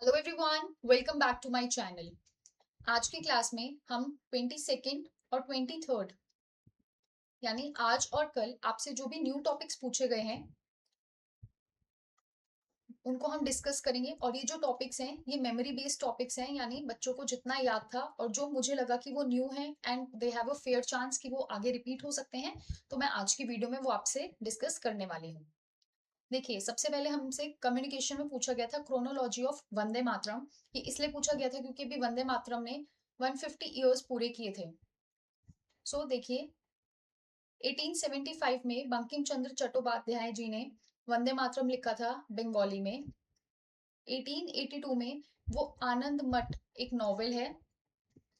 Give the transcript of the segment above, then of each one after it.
Hello everyone, welcome back to my channel. आज की class में हम 22 और 23 यानी आज और कल आपसे जो भी न्यू टॉपिक्स पूछे गए हैं उनको हम डिस्कस करेंगे। और ये जो टॉपिक्स हैं ये मेमोरी बेस्ड टॉपिक्स हैं, यानी बच्चों को जितना याद था और जो मुझे लगा कि वो न्यू है and they have a fair chance कि वो आगे रिपीट हो सकते हैं, तो मैं आज की वीडियो में वो आपसे डिस्कस करने वाली हूँ। देखिए, सबसे पहले हमसे कम्युनिकेशन में पूछा गया था क्रोनोलॉजी ऑफ वंदे मातरम। ये इसलिए पूछा गया था क्योंकि अभी वंदे मातरम ने 150 ईयर्स पूरे किए थे। देखिए, 1875 में बंकिम चंद्र चट्टोपाध्याय जी ने वंदे मातरम लिखा था बंगाली में। 1882 में वो आनंद मठ एक नॉवेल है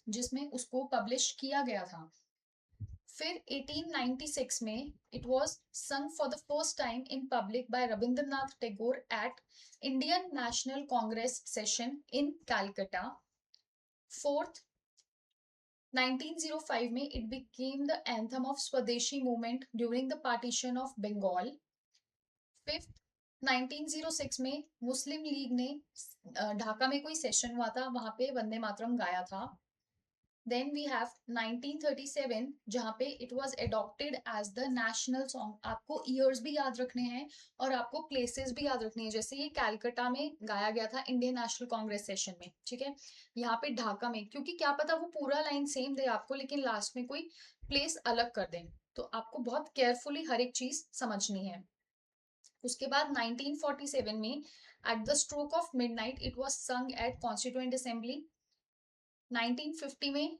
जिसमें उसको पब्लिश किया गया था। फिर 1896 में it was sung for the first time in public by Rabindranath Tagore at Indian National Congress session in Calcutta. Fourth, 1905 में it became the anthem of Swadeshi movement during the partition of Bengal. Fifth, 1906 में मुस्लिम लीग ने ढाका में कोई सेशन हुआ था, वहां पे वंदे मातरम गाया था। देन वी हैव 1937 जहां पे it was adopted as the national song. आपको ईयर्स भी याद रखने हैं और आपको प्लेसेस भी याद रखनी है। जैसे ये कैलकाटा में गाया गया था इंडियन नेशनल कांग्रेस सेशन में, ठीक है। यहाँ पे ढाका में, क्योंकि क्या पता वो पूरा लाइन सेम दे आपको लेकिन लास्ट में कोई प्लेस अलग कर दें, तो आपको बहुत केयरफुली हर एक चीज समझनी है। उसके बाद 1947 में at the stroke of midnight it was sung at Constituent Assembly. 1950 में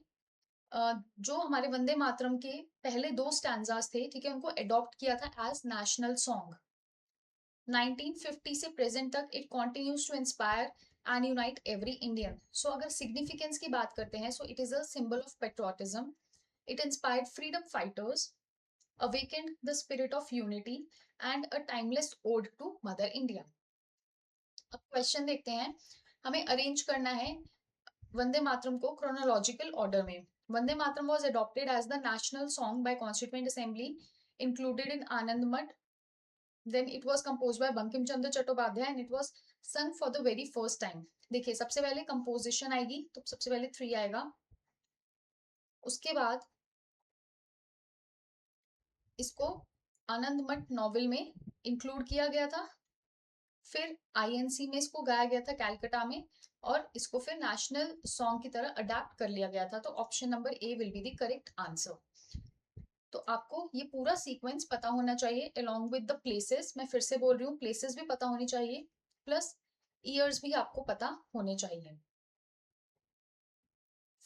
जो हमारे वंदे मातरम के पहले दो स्टैंजास थे, ठीक है, उनको अडॉप्ट किया था एज नेशनल सॉन्ग। 1950 से प्रेजेंट तक it continues to inspire and unite every Indian. So अगर सिग्निफिकेंस की बात करते हैं, so it is a symbol of patriotism. It inspired freedom fighters, awakened the spirit of unity and a timeless ode to mother India। अब question देखते हैं। हमें arrange करना है वंदे मातरम को क्रोनोलॉजिकल ऑर्डर में। Vande Mataram was adopted as the national song by constituent assembly included in Anand Math। Then it was composed by Bankim Chandra Chattopadhyay and it was sung for the very first time। देखिए, सबसे पहले composition आएगी, तो सबसे पहले 3 आएगा। उसके बाद इसको आनंद मठ नॉवेल में इंक्लूड किया गया था। फिर आईएनसी में इसको गाया गया था कैलकाटा में, और इसको फिर नेशनल सॉन्ग की तरह अडेप्ट कर लिया गया था। तो option number A will be the correct answer. तो आपको ये पूरा सीक्वेंस पता होना चाहिए अलोंग विद द प्लेसेस। मैं फिर से बोल रही हूँ, प्लेसेस भी पता होनी चाहिए प्लस ईयर्स भी आपको पता होने चाहिए।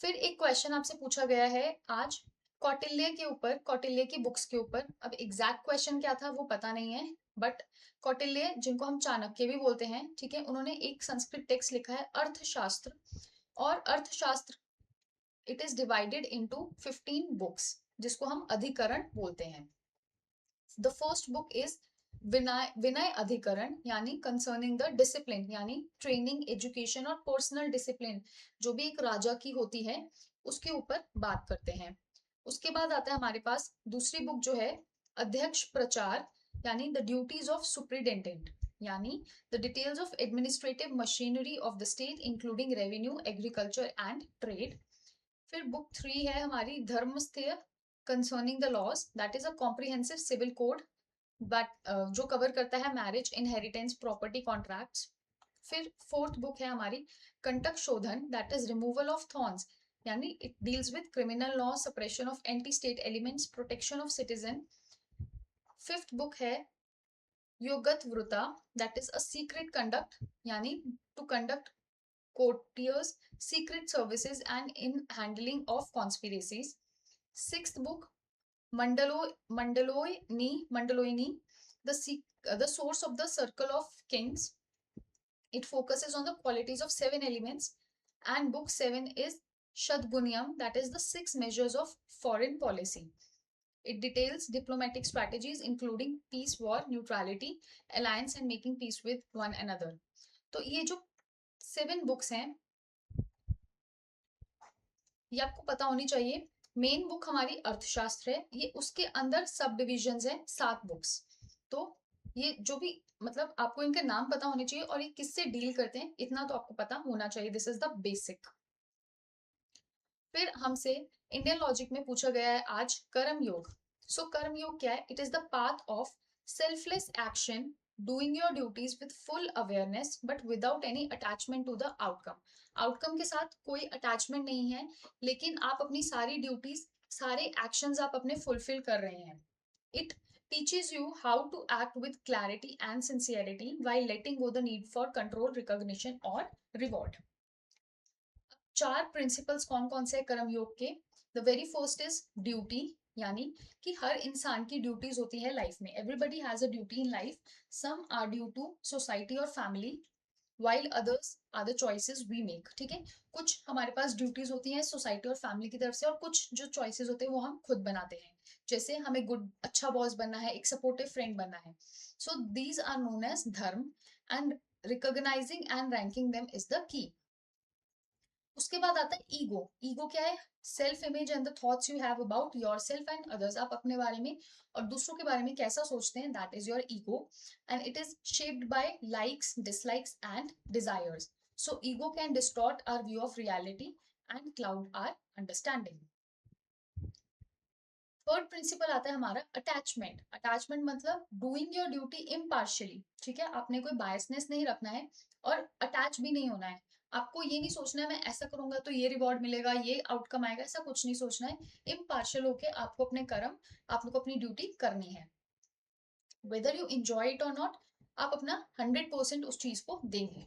फिर एक क्वेश्चन आपसे पूछा गया है आज कौटिल्य के ऊपर, कौटिल्य की बुक्स के ऊपर। अब एग्जैक्ट क्वेश्चन क्या था वो पता नहीं है, बट कौटिल्य जिनको हम चाणक्य भी बोलते हैं, ठीक है, उन्होंने एक संस्कृत टेक्स्ट लिखा है अर्थशास्त्र। और अर्थशास्त्र it is divided into 15 books जिसको हम अधिकरण बोलते हैं। द फर्स्ट बुक इज विनय विनय अधिकरण, यानी कंसर्निंग द डिसिप्लिन, यानी ट्रेनिंग, एजुकेशन और पर्सनल डिसिप्लिन जो भी एक राजा की होती है उसके ऊपर बात करते हैं। उसके बाद आता है हमारे पास दूसरी बुक जो है अध्यक्ष प्रचार, यानी द ड्यूटीज ऑफ सुप्रिटेंडेंट, यानी the details of administrative machinery of the state including revenue, agriculture and trade. फिर बुक 3 है हमारी Dharmasthiya concerning the laws, that is a comprehensive civil code, but जो कवर करता है मैरिज, इनहेरिटेंस, प्रॉपर्टी कॉन्ट्रैक्ट्स। फिर fourth book है हमारी Kantaka Shodhana, that is removal of thorns, यानी it deals with criminal law, suppression of anti state elements, protection of citizen. Fifth book है Yogavritta, that is a secret conduct, यानी to conduct courtiers, secret services, and in handling of conspiracies. Sixth book, Mandaloini, the source of the circle of kings. It focuses on the qualities of 7 elements. And book 7 is Shadgunyam, that is the 6 measures of foreign policy. It details diplomatic strategies including peace, war, neutrality, alliance, and making peace with one another. तो ये जो 7 books हैं ये आपको पता होनी चाहिए। Main book हमारी अर्थशास्त्र है, ये उसके अंदर सब डिविजन्स हैं 7 बुक्स। तो ये जो भी मतलब आपको इनके नाम पता होने चाहिए और ये किससे डील करते हैं इतना तो आपको पता होना चाहिए। This is the basic. फिर हमसे इंडियन लॉजिक में पूछा गया है आज कर्म योग। सो कर्म योग क्या है? It is the path of selfless action, doing your duties with full awareness but without any attachment to the outcome. Outcome के साथ कोई अटैचमेंट नहीं है, लेकिन आप अपनी सारी ड्यूटीज, सारे एक्शंस आप अपने फुलफिल कर रहे हैं। It teaches you how to act with clarity and sincerity while letting go the need for control, recognition or reward. चार प्रिंसिपल्स कौन कौन से कर्म योग के? The very first is duty, यानी कि हर इंसान की ड्यूटीज होती है लाइफ में। Everybody has a duty in life. Some are due to society और फैमिली, while others are the choices we make. ठीक है, कुछ हमारे पास ड्यूटीज होती हैं सोसाइटी और फैमिली की तरफ से, और कुछ जो चॉइसेस होते हैं वो हम खुद बनाते हैं। जैसे हमें गुड अच्छा बॉस बनना है, एक सपोर्टिव फ्रेंड बनना है। So these are known as dharma, and recognising and ranking them is the key. उसके बाद आता है ईगो। ईगो क्या है? Self image and the thoughts you have about yourself and others. आप अपने बारे में और दूसरों के बारे में कैसा सोचते हैं, that is your ego. And it is shaped by likes, dislikes and desires. So ego can distort our view of reality and cloud our understanding. Third principle आता है हमारा अटैचमेंट। अटैचमेंट मतलब डूइंग योर ड्यूटी इम्पार्शियली। ठीक है, आपने कोई biasness नहीं रखना है और अटैच भी नहीं होना है। आपको ये नहीं सोचना है मैं ऐसा करूंगा तो ये रिवॉर्ड मिलेगा, ये आउटकम आएगा, ऐसा कुछ नहीं सोचना है। इम्पार्शियल होके आपको अपने कर्म, आपको अपनी ड्यूटी करनी है। वेदर यू एंजॉय इट और नॉट, आप अपना 100% उस चीज को देंगे।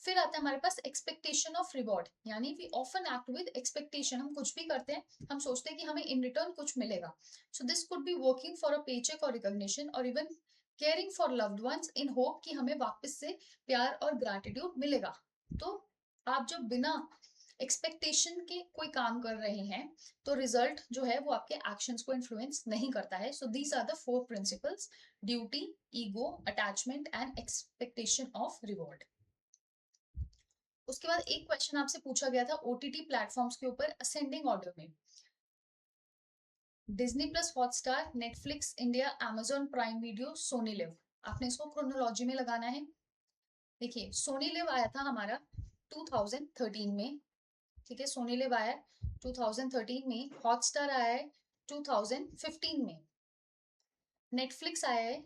फिर आता है हमारे पास एक्सपेक्टेशन ऑफ रिवॉर्ड, यानी we often act with expectation. हम कुछ भी करते हैं, हम सोचते हैं कि हमें इन रिटर्न कुछ मिलेगा। So this could be working for a paycheck और रिकॉग्निशन, और even caring for loved ones in hope कि हमें वापस से प्यार और ग्रैटिट्यूड मिलेगा। तो आप जब बिना एक्सपेक्टेशन के कोई काम कर रहे हैं तो रिजल्ट जो है वो आपके एक्शंस को इन्फ्लुएंस नहीं करता है। So these are the four principles: duty, ego, attachment and expectation of reward. उसके बाद एक क्वेश्चन आपसे पूछा गया था ओटीटी प्लेटफॉर्म्स के ऊपर असेंडिंग ऑर्डर में। Disney plus Hotstar, Netflix India, Amazon Prime Video, Sony Liv. आपने इसको क्रोनोलॉजी में लगाना है। देखिए, सोनी लिव आया था हमारा 2013 में। ठीक है, सोनी लिव आया 2013 में। हॉटस्टार आया है 2015 में। नेटफ्लिक्स आया है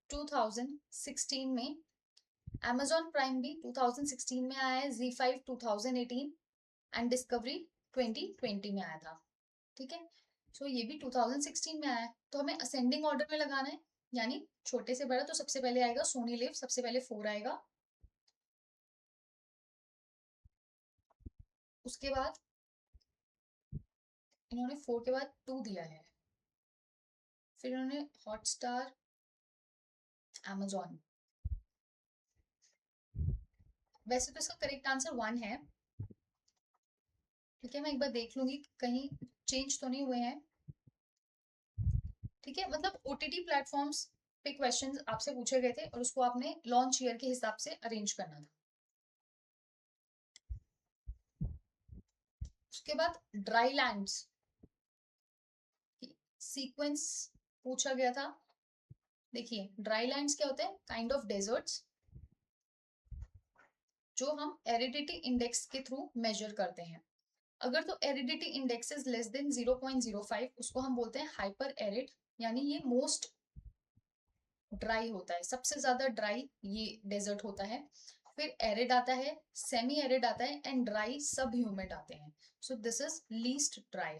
2016 में। Amazon प्राइम भी 2016 में आया है। Z5 2018 एंड डिस्कवरी 2020 में आया था। ठीक है, सो ये भी 2016 में आया है। तो हमें असेंडिंग ऑर्डर में लगाना है, यानी छोटे से बड़ा। तो सबसे पहले आएगा सोनी लिव, सबसे पहले 4 आएगा। उसके बाद इन्होंने 4 के बाद 2 दिया है। फिर इन्होंने हॉटस्टार, Amazon। वैसे तो इसका करेक्ट आंसर 1 है। ठीक है, मैं एक बार देख लूंगी कहीं चेंज तो नहीं हुए हैं। ठीक है, मतलब ओटीटी प्लेटफॉर्म्स पे क्वेश्चंस आपसे पूछे गए थे और उसको आपने लॉन्च ईयर के हिसाब से अरेंज करना था। उसके बाद ड्राई लैंड्स सीक्वेंस पूछा गया था। देखिए, ड्राई लैंड्स क्या होते हैं? काइंड ऑफ डेजर्ट्स जो हम एरिडिटी इंडेक्स के थ्रू मेजर करते हैं। अगर तो aridity index is less than 0.05, उसको हम बोलते हैं हाइपर एरिड, यानी ये मोस्ट ड्राई होता है, सबसे ज्यादा ड्राई ये डेजर्ट होता है। फिर एरिड आता है, सेमी एरिड आता है एंड ड्राई सब ह्यूमिड आते हैं। So this is least dry.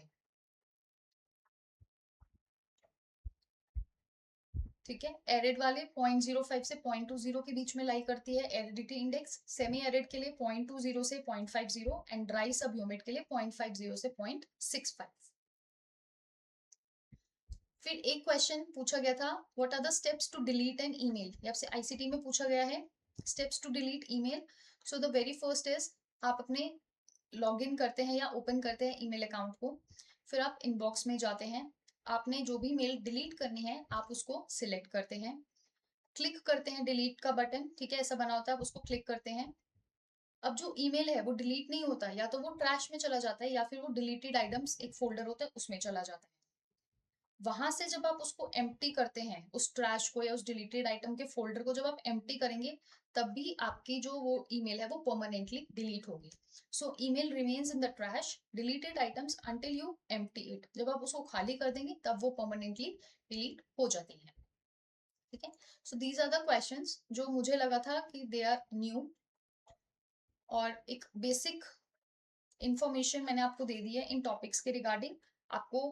ठीक है, एरिड वाले 0.05 से 0.20 के बीच में लाई करती है एरिडिटी इंडेक्स। सेमी एरिड के लिए 0.20 से 0.50 एंड ड्राई सब ह्यूमिड के लिए 0.50 से 0.65। फिर एक क्वेश्चन पूछा गया था, what are the steps to delete an email. ये आपसे आईसीटी में पूछा गया है, steps to delete email. So the very first is, आप अपने लॉग इन करते हैं या ओपन करते हैं ईमेल अकाउंट को। फिर आप इनबॉक्स में जाते हैं, आपने जो भी मेल डिलीट करनी है आप उसको सिलेक्ट करते हैं, क्लिक करते हैं डिलीट का बटन। ठीक है, ऐसा बना होता है, आप उसको क्लिक करते हैं। अब जो ईमेल है वो डिलीट नहीं होता, या तो वो ट्रैश में चला जाता है या फिर वो डिलीटेड आइटम्स एक फोल्डर होता है उसमें चला जाता है। वहां से जब आप उसको एम्प्टी करते हैं, उस ट्रैश को या उस डिलीटेड आइटम के फोल्डर को जब आप एम्प्टी करेंगे, तब भी आपकी जो वो ईमेल है वो परमानेंटली डिलीट होगी। सो email remains in the trash deleted items until you empty it. जब आप उसको खाली कर देंगे तब वो परमानेंटली डिलीट हो जाती है। ठीक है, so these are the questions जो मुझे लगा था कि दे आर न्यू, और एक बेसिक इंफॉर्मेशन मैंने आपको दे दी है इन टॉपिक्स के रिगार्डिंग। आपको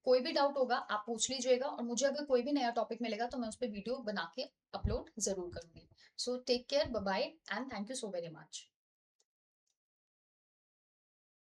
कोई भी डाउट होगा आप पूछ लीजिएगा, और मुझे अगर कोई भी नया टॉपिक मिलेगा तो मैं उस पर वीडियो बना के अपलोड जरूर करूंगी। So take care, bye bye, and thank you so very much.